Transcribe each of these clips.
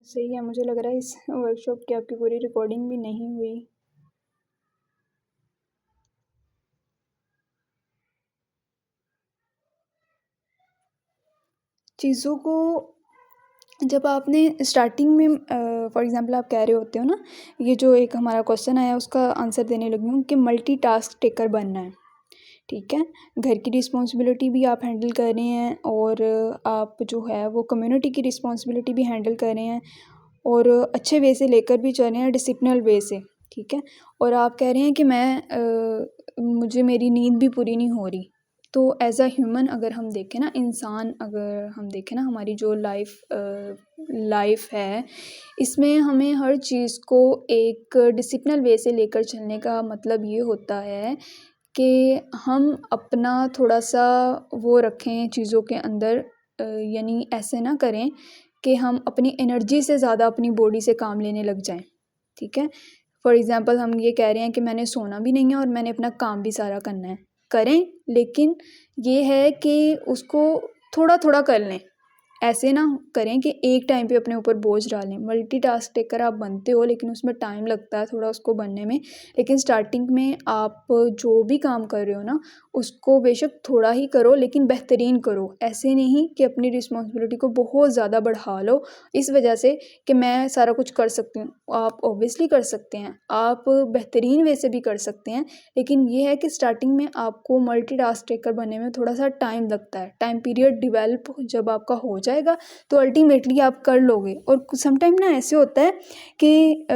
सही है, मुझे लग रहा है इस वर्कशॉप की आपकी पूरी रिकॉर्डिंग भी नहीं हुई। चीज़ों को जब आपने स्टार्टिंग में फॉर एग्ज़ाम्पल आप कह रहे होते हो ना, ये जो एक हमारा क्वेश्चन आया उसका आंसर देने लगी हूँ कि मल्टीटास्क टेकर बनना है, ठीक है? घर की रिस्पॉन्सिबिलिटी भी आप हैंडल कर रहे हैं और आप जो है वो कम्युनिटी की रिस्पॉन्सिबिलिटी भी हैंडल कर रहे हैं और अच्छे वे से लेकर भी चल रहे हैं डिसिप्लिनल वे से, ठीक है? और आप कह रहे हैं कि मुझे मेरी नींद भी पूरी नहीं हो रही। तो एज़ अ ह्यूमन अगर हम देखें ना, इंसान अगर हम देखें ना, हमारी जो लाइफ है, इसमें हमें हर चीज़ को एक डिसिप्लिनल वे से लेकर चलने का मतलब ये होता है कि हम अपना थोड़ा-सा वो रखें चीज़ों के अंदर, यानी ऐसे ना करें कि हम अपनी एनर्जी से ज़्यादा अपनी बॉडी से काम लेने लग जाएँ, ठीक है? फॉर एग्ज़ाम्पल हम ये कह रहे हैं कि मैंने सोना भी नहीं है और मैंने अपना काम भी सारा करना है। करें, लेकिन ये है कि उसको थोड़ा-थोड़ा कर लें। ऐसे ना करें कि एक टाइम पे अपने ऊपर बोझ डालें। मल्टीटास्क टेकर आप बनते हो लेकिन उसमें टाइम लगता है थोड़ा उसको बनने में। लेकिन स्टार्टिंग में आप जो भी काम कर रहे हो ना, उसको बेशक थोड़ा ही करो लेकिन बेहतरीन करो। ऐसे नहीं कि अपनी रिस्पॉन्सिबिलिटी को बहुत ज़्यादा बढ़ा लो इस वजह से कि मैं सारा कुछ कर सकती हूँ। आप ऑब्वियसली कर सकते हैं, आप बेहतरीन वे से भी कर सकते हैं, लेकिन ये है कि स्टार्टिंग में आपको मल्टीटास्क टेकर बनने में थोड़ा-सा टाइम लगता है। टाइम पीरियड डेवलप जब आपका हो जाएगा तो अल्टीमेटली आप कर लोगे। और समटाइम ना ऐसे होता है कि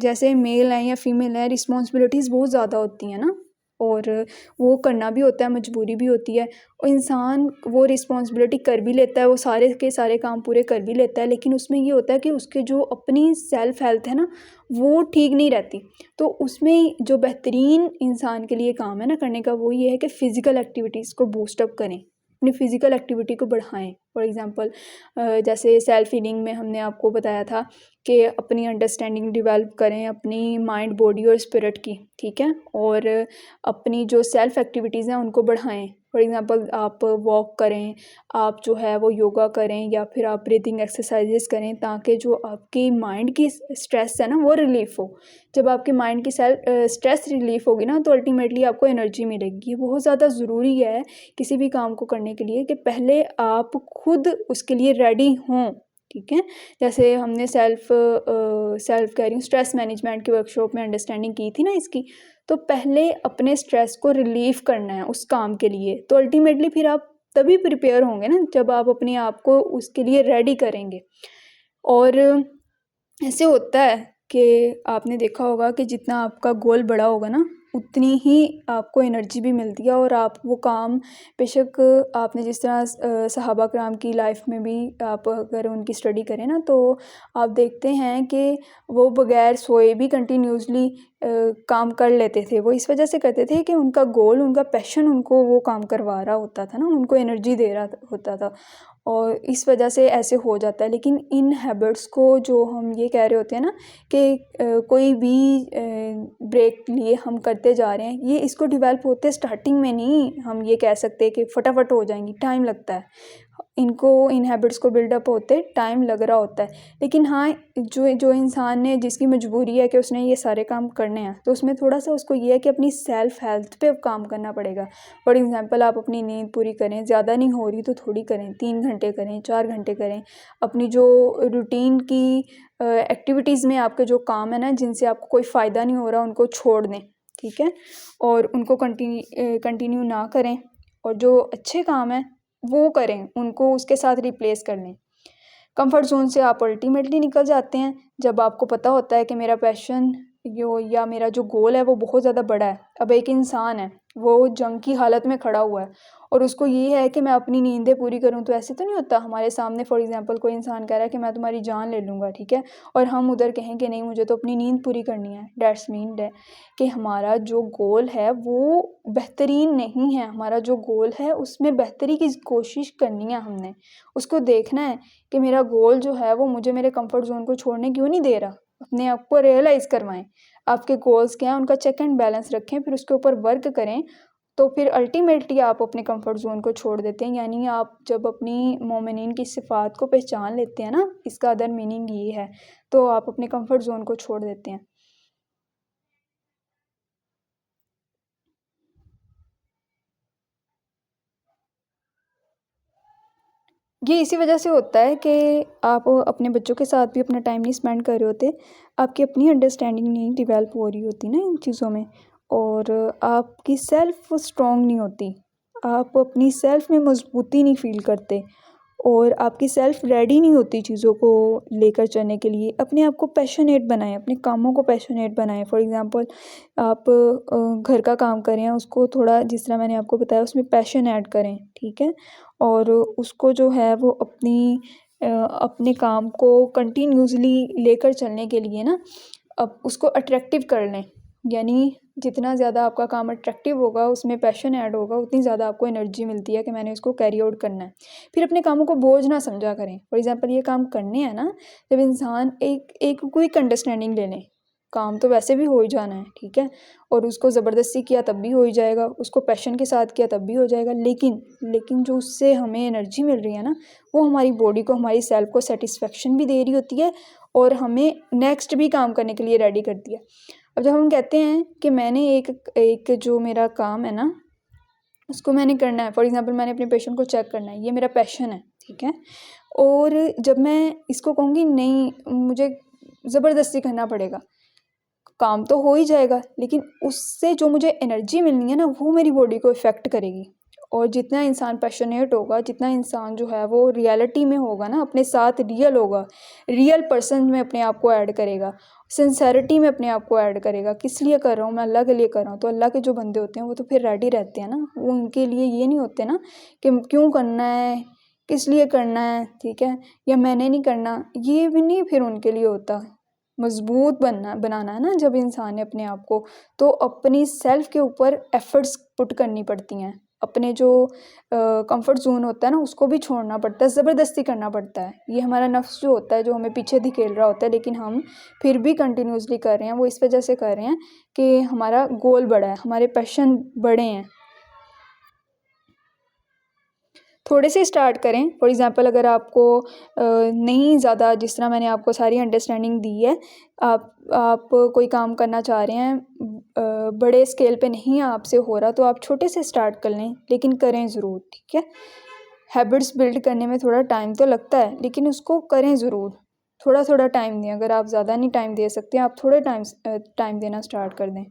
जैसे मेल है या फीमेल है, रिस्पॉन्सिबिलिटीज़ बहुत ज़्यादा होती हैं ना, और वो करना भी होता है, मजबूरी भी होती है और इंसान वो रिस्पॉन्सिबिलिटी कर भी लेता है, वो सारे के सारे काम पूरे कर भी लेता है, लेकिन उसमें ये होता है कि उसके जो अपनी सेल्फ हेल्थ है ना, वो ठीक नहीं रहती। तो उसमें जो बेहतरीन इंसान के लिए काम है ना करने का, वो ये है कि फ़िज़िकल एक्टिविटीज़ को बूस्ट अप करें, अपनी फ़िज़िकल एक्टिविटी को बढ़ाएँ। फॉर एग्ज़ाम्पल जैसे सेल्फ हीलिंग में हमने आपको बताया था कि अपनी अंडरस्टैंडिंग डेवलप करें अपनी माइंड, बॉडी और स्पिरिट की, ठीक है? और अपनी जो सेल्फ एक्टिविटीज़ हैं उनको बढ़ाएँ। फॉर एग्ज़ाम्पल आप वॉक करें, आप जो है वो योगा करें या फिर आप ब्रीथिंग एक्सरसाइज़ेस करें, ताकि जो आपकी माइंड की स्ट्रेस है ना वो रिलीफ़ हो। जब आपके माइंड की स्ट्रेस रिलीफ़ होगी ना, तो अल्टीमेटली आपको एनर्जी मिलेगी। ये बहुत ज़्यादा ज़रूरी है किसी भी काम को करने के लिए कि पहले आप खुद उसके लिए रेडी हों, ठीक है? जैसे हमने सेल्फ कह रही हूँ, स्ट्रेस मैनेजमेंट की वर्कशॉप में अंडरस्टैंडिंग की थी ना इसकी, तो पहले अपने स्ट्रेस को रिलीफ़ करना है उस काम के लिए, तो अल्टीमेटली फिर आप तभी प्रिपेयर होंगे ना जब आप अपने आप को उसके लिए रेडी करेंगे। और ऐसे होता है कि आपने देखा होगा कि जितना आपका गोल बड़ा होगा ना, उतनी ही आपको एनर्जी भी मिलती है और आप वो काम बेशक आपने जिस तरह सहाबा कराम की लाइफ में भी आप अगर उनकी स्टडी करें ना, तो आप देखते हैं कि वो बगैर सोए भी कंटिन्यूसली काम कर लेते थे। वो इस वजह से करते थे कि उनका गोल, उनका पैशन उनको वो काम करवा रहा होता था ना, उनको एनर्जी दे रहा होता था और इस वजह से ऐसे हो जाता है। लेकिन इन हैबिट्स को जो हम ये कह रहे होते हैं ना कि कोई भी ब्रेक लिए हम करते जा रहे हैं, ये इसको डेवलप होते स्टार्टिंग में नहीं हम ये कह सकते कि फटाफट हो जाएंगी, टाइम लगता है इनको, इन हैबिट्स को बिल्डअप होते टाइम लग रहा होता है। लेकिन हाँ, जो जो इंसान ने, जिसकी मजबूरी है कि उसने ये सारे काम करने हैं, तो उसमें थोड़ा सा उसको ये है कि अपनी सेल्फ हेल्थ पे काम करना पड़ेगा। फॉर एग्ज़ाम्पल आप अपनी नींद पूरी करें, ज़्यादा नहीं हो रही तो थोड़ी करें, 3 घंटे करें, 4 घंटे करें। अपनी जो रूटीन की एक्टिविटीज़ में आपके जो काम है ना जिनसे आपको कोई फ़ायदा नहीं हो रहा, उनको छोड़ दें, ठीक है? और उनको कंटिन्यू ना करें और जो अच्छे काम हैं वो करें, उनको उसके साथ रिप्लेस कर लें। कंफर्ट ज़ोन से आप अल्टीमेटली निकल जाते हैं जब आपको पता होता है कि मेरा पैशन यो या मेरा जो गोल है वो बहुत ज़्यादा बड़ा है। अब एक इंसान है, वो जंग की हालत में खड़ा हुआ है और उसको ये है कि मैं अपनी नींदें पूरी करूं, तो ऐसे तो नहीं होता हमारे सामने फॉर एग्जांपल कोई इंसान कह रहा है कि मैं तुम्हारी जान ले लूँगा, ठीक है? और हम उधर कहें कि नहीं, मुझे तो अपनी नींद पूरी करनी है। दैट्स मीन है कि हमारा जो गोल है वो बेहतरीन नहीं है। हमारा जो गोल है उसमें बेहतरी की कोशिश करनी है हमने। उसको देखना है कि मेरा गोल जो है वो मुझे मेरे कंफर्ट ज़ोन को छोड़ने क्यों नहीं दे रहा। अपने आप को रियलाइज़ करवाएँ, आपके गोल्स क्या हैं, उनका चेक एंड बैलेंस रखें, फिर उसके ऊपर वर्क करें, तो फिर अल्टीमेटली आप अपने कंफर्ट ज़ोन को छोड़ देते हैं। यानी आप जब अपनी मोमिनीन की सिफ़ात को पहचान लेते हैं ना, इसका अदर मीनिंग ये है, तो आप अपने कंफर्ट ज़ोन को छोड़ देते हैं। ये इसी वजह से होता है कि आप अपने बच्चों के साथ भी अपना टाइम नहीं स्पेंड कर रहे होते, आपकी अपनी अंडरस्टैंडिंग नहीं डेवलप हो रही होती ना इन चीज़ों में, और आपकी सेल्फ स्ट्रॉन्ग नहीं होती, आप अपनी सेल्फ में मजबूती नहीं फील करते, और आपकी सेल्फ रेडी नहीं होती चीज़ों को लेकर चलने के लिए। अपने आप को पैशनेट बनाएं, अपने कामों को पैशनेट बनाएं। फॉर एग्ज़ाम्पल आप घर का काम कर रहे हैं, उसको थोड़ा जिस तरह मैंने आपको बताया उसमें पैशन ऐड करें, ठीक है? और उसको जो है वो अपने काम को कंटिन्यूसली लेकर चलने के लिए ना, अब उसको अट्रैक्टिव कर लें। यानी जितना ज़्यादा आपका काम अट्रैक्टिव होगा, उसमें पैशन ऐड होगा, उतनी ज़्यादा आपको एनर्जी मिलती है कि मैंने इसको कैरी आउट करना है। फिर अपने कामों को बोझ ना समझा करें। फॉर एग्ज़ाम्पल ये काम करने हैं ना, जब इंसान एक एक क्विक अंडरस्टैंडिंग ले लें, काम तो वैसे भी हो ही जाना है, ठीक है? और उसको ज़बरदस्ती किया तब भी हो ही जाएगा, उसको पैशन के साथ किया तब भी हो जाएगा, लेकिन जो उससे हमें एनर्जी मिल रही है ना, वो हमारी बॉडी को, हमारी सेल्फ को सेटिस्फेक्शन भी दे रही होती है और हमें नेक्स्ट भी काम करने के लिए रेडी करती है। अब जब हम कहते हैं कि मैंने एक जो मेरा काम है ना, उसको मैंने करना है, फॉर एग्ज़ाम्पल मैंने अपने पैशन को चेक करना है, ये मेरा पैशन है, ठीक है? और जब मैं इसको कहूँगी नहीं, मुझे ज़बरदस्ती करना पड़ेगा, काम तो हो ही जाएगा, लेकिन उससे जो मुझे एनर्जी मिलनी है ना, वो मेरी बॉडी को इफ़ेक्ट करेगी। और जितना इंसान पैशनेट होगा, जितना इंसान जो है वो रियलिटी में होगा ना, अपने साथ रियल होगा, रियल पर्सन में अपने आप को ऐड करेगा, सिंसेरिटी में अपने आप को ऐड करेगा। किस लिए कर रहा हूँ मैं? अल्लाह के लिए कर रहा हूँ। तो अल्लाह के जो बंदे होते हैं वो तो फिर रेडी रहते हैं ना, वो उनके लिए ये नहीं होते ना कि क्यों करना है, किस लिए करना है, ठीक है, या मैंने नहीं करना, ये भी नहीं फिर उनके लिए होता। मजबूत बनाना है ना जब इंसान ने अपने आप को, तो अपनी सेल्फ के ऊपर एफर्ट्स पुट करनी पड़ती हैं। अपने जो कंफर्ट जोन होता है ना, उसको भी छोड़ना पड़ता है, ज़बरदस्ती करना पड़ता है। ये हमारा नफ्स जो होता है, जो हमें पीछे धकेल रहा होता है, लेकिन हम फिर भी कंटिन्यूसली कर रहे हैं। वो इस वजह से कर रहे हैं कि हमारा गोल बड़ा है, हमारे पैशन बड़े हैं। थोड़े से स्टार्ट करें। फॉर एग्ज़ाम्पल अगर आपको नहीं ज़्यादा, जिस तरह मैंने आपको सारी अंडरस्टैंडिंग दी है, आप कोई काम करना चाह रहे हैं, बड़े स्केल पे नहीं आपसे हो रहा, तो आप छोटे से स्टार्ट कर लें, लेकिन करें ज़रूर, ठीक है? हैबिट्स बिल्ड करने में थोड़ा टाइम तो लगता है, लेकिन उसको करें ज़रूर। थोड़ा-थोड़ा टाइम दें। अगर आप ज़्यादा नहीं टाइम दे सकते, आप थोड़े टाइम देना स्टार्ट कर दें।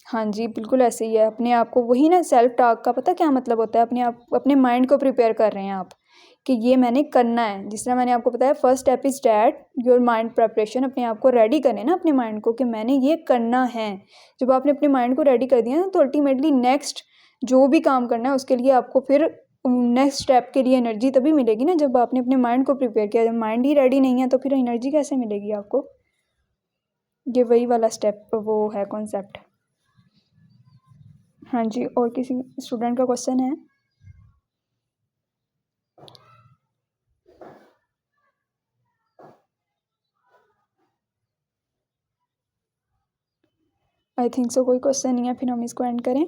हाँ जी, बिल्कुल ऐसे ही है। अपने आप को, वही ना, सेल्फ टॉक का पता क्या मतलब होता है? अपने माइंड को प्रिपेयर कर रहे हैं आप कि ये मैंने करना है। जिस तरह मैंने आपको बताया, first step is that your mind preparation. अपने आप को रेडी करें ना, अपने माइंड को, कि मैंने ये करना है। जब आपने अपने माइंड को रेडी कर दिया ना, तो अल्टीमेटली नेक्स्ट जो भी काम करना है उसके लिए आपको फिर नेक्स्ट स्टेप के लिए एनर्जी तभी मिलेगी ना, जब आपने अपने माइंड को प्रिपेयर किया। जब माइंड ही रेडी नहीं है तो फिर एनर्जी कैसे मिलेगी आपको? ये वही वाला स्टेप वो है कॉन्सेप्ट। हाँ जी, और किसी स्टूडेंट का क्वेश्चन है? आई थिंक सो कोई क्वेश्चन नहीं है, फिर हम इसको एंड करें।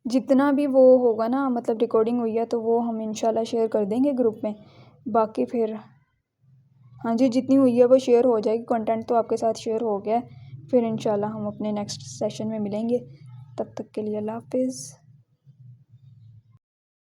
जितना भी वो होगा ना, मतलब रिकॉर्डिंग हुई है, तो वो हम इंशाल्लाह शेयर कर देंगे ग्रुप में। बाकी फिर हाँ जी, जितनी हुई है वो शेयर हो जाएगी। कंटेंट तो आपके साथ शेयर हो गया है। फिर इंशाल्लाह हम अपने नेक्स्ट सेशन में मिलेंगे। तब तक के लिए अल्लाह हाफ़िज़।